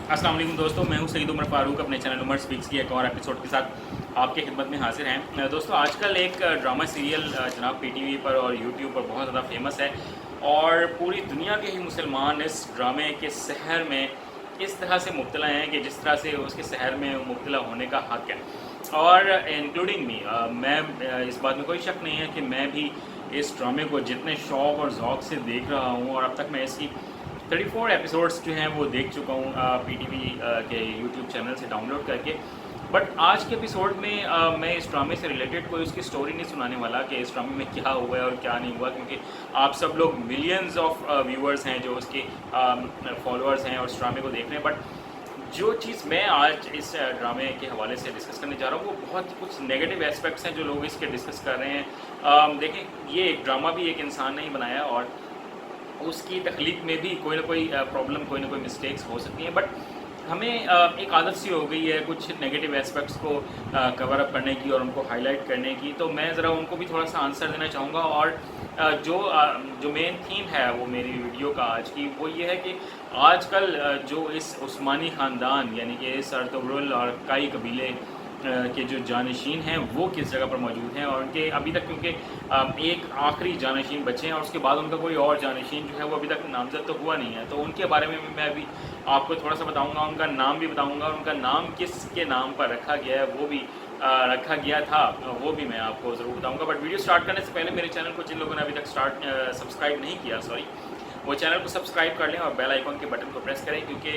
अस्सलाम वालेकुम दोस्तों, मैं हूं सईद उमर फारूक अपने चैनल उमर स्पीक्स की एक और एपिसोड के साथ आपके खिदमत में हाजिर हैं। दोस्तों, आजकल एक ड्रामा सीरियल जनाब पीटीवी पर और यूट्यूब पर बहुत ज़्यादा फेमस है और पूरी दुनिया के ही मुसलमान इस ड्रामे के सहर में इस तरह से मुब्तला हैं कि जिस तरह से उसके सहर में मुब्तला होने का हक़ है, और इंक्लूडिंग मी। मैं इस बात में कोई शक नहीं है कि मैं भी इस ड्रामे को जितने शौक़ और ज़ौक़ से देख रहा हूँ, और अब तक मैं इसकी 34 एपिसोड्स जो हैं वो देख चुका हूँ पीटीवी के यूट्यूब चैनल से डाउनलोड करके। बट आज के एपिसोड में मैं इस ड्रामे से रिलेटेड कोई उसकी स्टोरी नहीं सुनाने वाला कि इस ड्रामे में क्या हुआ है और क्या नहीं हुआ, क्योंकि आप सब लोग मिलियंस ऑफ व्यूअर्स हैं जो उसके फॉलोअर्स हैं और इस ड्रामे को देख रहे हैं। बट जो चीज़ मैं आज इस ड्रामे के हवाले से डिस्कस करने जा रहा हूँ वो बहुत कुछ नेगेटिव एस्पेक्ट्स हैं जो लोग इसके डिस्कस कर रहे हैं। देखें, ये एक ड्रामा भी एक इंसान ने ही बनाया और उसकी तख्लीक में भी कोई ना कोई प्रॉब्लम, कोई ना कोई मिस्टेक्स हो सकती हैं। बट हमें एक आदत सी हो गई है कुछ नेगेटिव एस्पेक्ट्स को कवर अप करने की और उनको हाईलाइट करने की, तो मैं ज़रा उनको भी थोड़ा सा आंसर देना चाहूँगा। और जो मेन थीम है वो मेरी वीडियो का आज की, वो ये है कि आजकल जो इस उस्मानी ख़ानदान यानी कि इस अर्तुगरुल और काई कबीले के जो जानशीन हैं वो किस जगह पर मौजूद हैं, और उनके अभी तक, क्योंकि एक आखिरी जानशीन बचे हैं और उसके बाद उनका कोई और जानशीन जो है वो अभी तक नामज़द तो हुआ नहीं है, तो उनके बारे में भी मैं अभी आपको थोड़ा सा बताऊंगा, उनका नाम भी बताऊंगा, और उनका नाम किसके नाम पर रखा गया है वो भी रखा गया था वो भी मैं आपको ज़रूर बताऊँगा। बट वीडियो स्टार्ट करने से पहले मेरे चैनल को जिन लोगों ने अभी तक सब्सक्राइब नहीं किया, वो चैनल को सब्सक्राइब कर लें और बेल आइकॉन के बटन को प्रेस करें, क्योंकि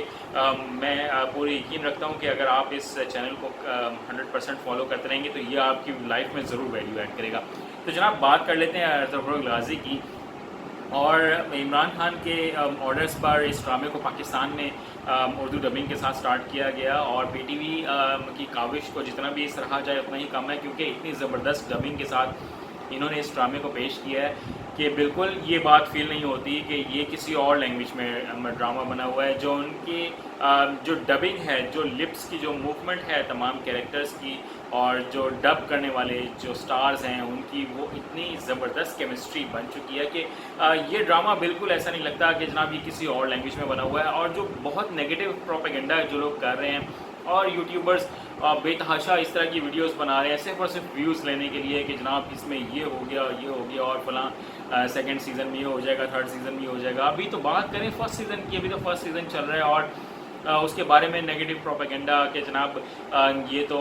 मैं पूरी यकीन रखता हूं कि अगर आप इस चैनल को 100% फॉलो करते रहेंगे तो ये आपकी लाइफ में ज़रूर वैल्यू ऐड करेगा। तो जनाब, बात कर लेते हैं अर्तुगरुल गाज़ी की। और इमरान खान के ऑर्डर्स पर इस ड्रामे को पाकिस्तान में उर्दू डबिंग के साथ स्टार्ट किया गया, और पीटीवी की काविश को जितना भी सराहा जाए उतना ही कम है, क्योंकि इतनी ज़बरदस्त डबिंग के साथ इन्होंने इस ड्रामे को पेश किया है कि बिल्कुल ये बात फील नहीं होती कि ये किसी और लैंग्वेज में ड्रामा बना हुआ है। जो उनकी जो डबिंग है, जो लिप्स की जो मूवमेंट है तमाम कैरेक्टर्स की, और जो डब करने वाले जो स्टार्स हैं उनकी, वो इतनी ज़बरदस्त केमिस्ट्री बन चुकी है कि ये ड्रामा बिल्कुल ऐसा नहीं लगता कि जनाब ये किसी और लैंग्वेज में बना हुआ है। और जो बहुत नेगेटिव प्रोपेगेंडा जो लोग कर रहे हैं और यूट्यूबर्स बेतहाशा इस तरह की वीडियोस बना रहे हैं सिर्फ और सिर्फ व्यूज़ लेने के लिए कि जनाब इसमें ये हो गया और फलां सेकंड सीज़न में ये हो जाएगा, थर्ड सीज़न में ये हो जाएगा। अभी तो बात करें फर्स्ट सीज़न की, अभी तो फर्स्ट सीज़न चल रहा है और उसके बारे में नेगेटिव प्रोपेगेंडा कि जनाब ये तो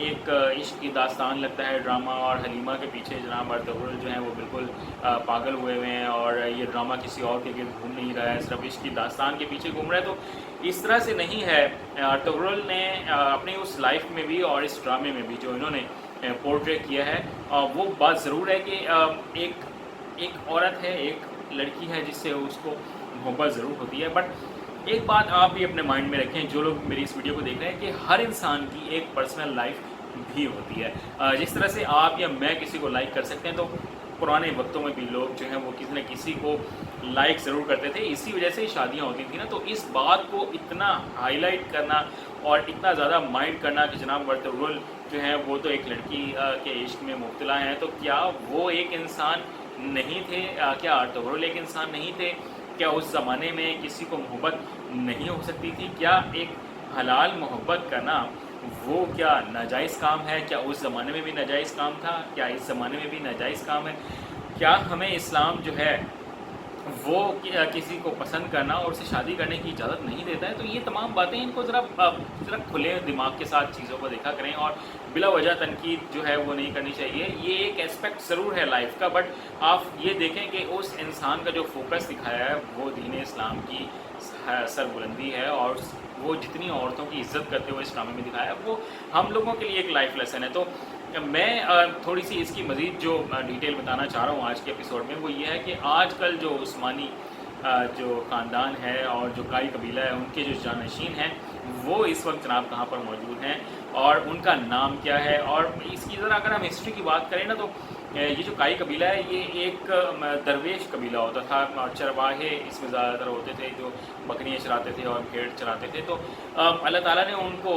एक इश्क की दास्तान लगता है ड्रामा, और हलीमा के पीछे जनाब अर्तुगरुल जो हैं वो बिल्कुल पागल हुए हुए हैं और ये ड्रामा किसी और के गिर्द घूम नहीं रहा है, सिर्फ इश्क की दास्तान के पीछे घूम रहा है। तो इस तरह से नहीं है। अर्तुगरुल ने अपनी उस लाइफ में भी और इस ड्रामे में भी जो इन्होंने पोर्ट्रे किया है, वो बात ज़रूर है कि एक औरत है, एक लड़की है जिससे उसको मोहब्बत ज़रूर होती है। बट एक बात आप भी अपने माइंड में रखें, जो लोग मेरी इस वीडियो को देख रहे हैं, कि हर इंसान की एक पर्सनल लाइफ भी होती है। जिस तरह से आप या मैं किसी को लाइक कर सकते हैं, तो पुराने वक्तों में भी लोग जो हैं वो किसी न किसी को लाइक ज़रूर करते थे, इसी वजह से शादियाँ होती थी ना। तो इस बात को इतना हाईलाइट करना और इतना ज़्यादा माइंड करना कि जनाब अर्तुगरुल जो है वो तो एक लड़की के इश्क में मुब्तला हैं, तो क्या वो एक इंसान नहीं थे? क्या अर्तुगरुल एक इंसान नहीं थे? क्या उस ज़माने में किसी को मोहब्बत नहीं हो सकती थी? क्या एक हलाल मोहब्बत करना वो क्या नाजायज़ काम है? क्या उस ज़माने में भी नाजायज़ काम था? क्या इस ज़माने में भी नाजायज़ काम है? क्या हमें इस्लाम जो है वो किसी को पसंद करना और उससे शादी करने की इजाज़त नहीं देता है? तो ये तमाम बातें, इनको ज़रा खुले दिमाग के साथ चीज़ों को देखा करें और बिला वजह तनकीद जो है वो नहीं करनी चाहिए। ये एक एस्पेक्ट ज़रूर है लाइफ का, बट आप ये देखें कि उस इंसान का जो फोकस दिखाया है वो दीन इस्लाम की सरबुलंदी है, और वो जितनी औरतों की इज़्ज़त करते हुए इस ड्रामे में दिखाया है वो हम लोगों के लिए एक लाइफ लेसन है। तो मैं थोड़ी सी इसकी मज़ीद जो डिटेल बताना चाह रहा हूँ आज के एपिसोड में, वो ये है कि आजकल जो उस्मानी जो ख़ानदान है और जो काई कबीला है, उनके जो जानशीन हैं वो इस वक्त जनाब कहाँ पर मौजूद हैं और उनका नाम क्या है। और इसकी ज़रा अगर हम हिस्ट्री की बात करें ना, तो ये जो काई कबीला है ये एक दरवेश कबीला होता था और चरवाहे इसमें ज़्यादातर होते थे जो बकरियाँ चराते थे और भेड़ चराते थे। तो अल्लाह ताला ने उनको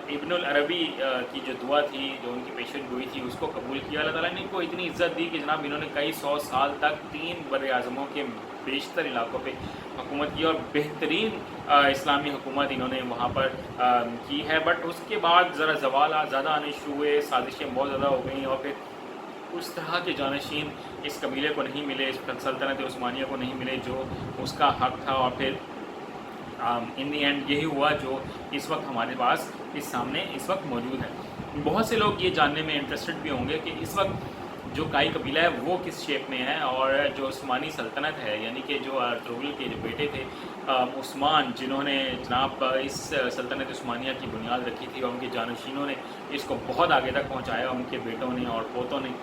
इब्नुल अरबी की जो दुआ थी, जो उनकी पेशन गोई थी, उसको कबूल किया। अल्लाह ताला ने इनको इतनी इज़्ज़त दी कि जनाब इन्होंने कई सौ साल तक 3 बर-ए-आज़मों के बेशतर इलाकों पे हुकूमत की और बेहतरीन इस्लामी हुकूमत इन्होंने वहाँ पर की है। बट उसके बाद ज़रा ज़वाल ज़्यादा आने शुरू हुए, साजिशें बहुत ज़्यादा हो गई और फिर उस तरह के जानशीन इस कबीले को नहीं मिले, इस सल्तनत उस्मानिया को नहीं मिले जो उसका हक़ था। और फिर इन दी एंड यही हुआ जो इस वक्त हमारे पास इस सामने इस वक्त मौजूद है। बहुत से लोग ये जानने में इंटरेस्टेड भी होंगे कि इस वक्त जो काई कबीला है वो किस शेप में है, और जो उस्मानी सल्तनत है यानी कि जो तुगलक के जो बेटे थे उस्मान, जिन्होंने जनाब इस सल्तनत उस्मानिया की बुनियाद रखी थी और उनके जानशीनों ने इसको बहुत आगे तक पहुँचाया, उनके बेटों ने और पोतों ने।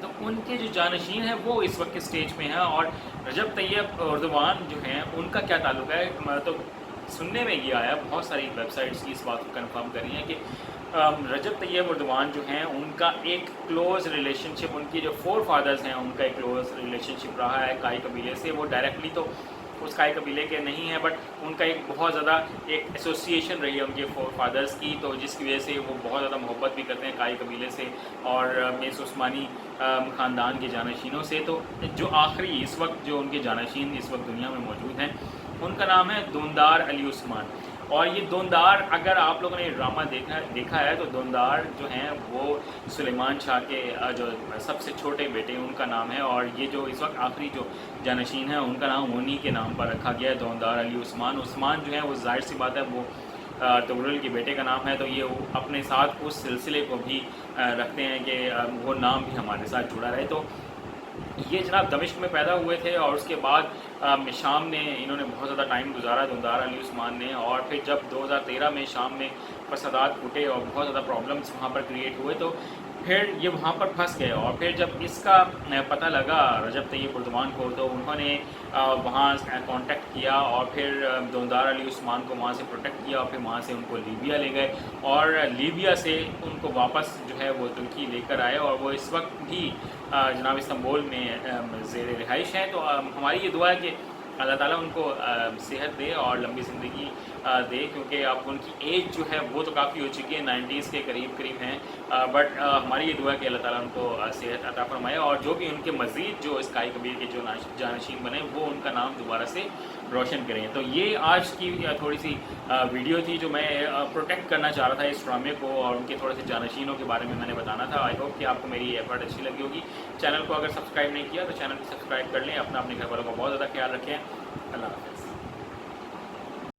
तो उनके जो जानशीन हैं वो इस वक्त के स्टेज में हैं। और रजब तैयब एर्दोगान जो हैं उनका क्या ताल्लुक़ है, तो सुनने में ये आया, बहुत सारी वेबसाइट्स की इस बात को कन्फर्म कर रही हैं कि रजब तैयब एर्दोगान जो हैं उनका एक क्लोज़ रिलेशनशिप, उनके जो फोर फादर्स हैं उनका एक क्लोज़ रिलेशनशिप रहा है काई कबीले से। वो डायरेक्टली तो उस काई कबीले के नहीं है, बट उनका एक बहुत ज़्यादा एक एसोसिएशन रही है उनके फोर फादर्स की, तो जिसकी वजह से वो बहुत ज़्यादा मोहब्बत भी करते हैं काई कबीले से और इस उस्मानी ख़ानदान के जानशीनों से। तो जो आखिरी इस वक्त जो उनके जानशीन इस वक्त दुनिया में मौजूद हैं उनका नाम है दोनदार अली उस्मान। और ये दोनदार, अगर आप लोगों ने ड्रामा देखा है तो दोनदार जो हैं वो सुलेमान शाह के जो सबसे छोटे बेटे उनका नाम है। और ये जो इस वक्त आखिरी जो जानशीन है उनका नाम उन्हीं के नाम पर रखा गया है, दोनदार अली उस्मान। उस्मान जो है वो ज़ाहिर सी बात है वो तुगलक के बेटे का नाम है, तो ये अपने साथ उस सिलसिले को भी रखते हैं कि वो नाम भी हमारे साथ जुड़ा रहे। तो ये जनाब दमिश्क में पैदा हुए थे और उसके बाद शाम में इन्होंने बहुत ज़्यादा टाइम गुजारा दोनदार अली उस्मान ने। और फिर जब 2013 में शाम में फसादात फूटे और बहुत ज़्यादा प्रॉब्लम्स वहाँ पर क्रिएट हुए तो फिर ये वहाँ पर फंस गए। और फिर जब इसका पता लगा रजब तैयब एर्दोगान को तो उन्होंने वहाँ कांटेक्ट किया और फिर दोनदार अली उस्मान को वहाँ से प्रोटेक्ट किया और फिर वहाँ से उनको लीबिया ले गए और लीबिया से उनको वापस जो है वो तुर्की लेकर आए और वो इस वक्त भी जनाब इस्तांबुल में ज़ेर रिहाइश हैं। तो हमारी ये दुआ है कि अल्लाह ताला उनको सेहत दे और लंबी ज़िंदगी दे, क्योंकि अब उनकी एज जो है वो तो काफ़ी हो चुकी है, 90s के करीब हैं। बट हमारी ये दुआ है कि अल्लाह ताला उनको सेहत अता फरमाए और जो भी उनके मज़ीद जो इस काई कबीले के जो जानशीन बने वो उनका नाम दोबारा से रोशन करें। तो ये आज की थोड़ी सी वीडियो थी जो मैं प्रोटेक्ट करना चाह रहा था इस ड्रामे को और उनके थोड़े से जानशीनों के बारे में मैंने बताना था। आई होप कि आपको मेरी एफर्ट अच्छी लगी होगी। चैनल को अगर सब्सक्राइब नहीं किया तो चैनल को सब्सक्राइब कर लें। अपने घर वालों का बहुत ज़्यादा ख्याल रखें। अल्लाह हाफ़िज़।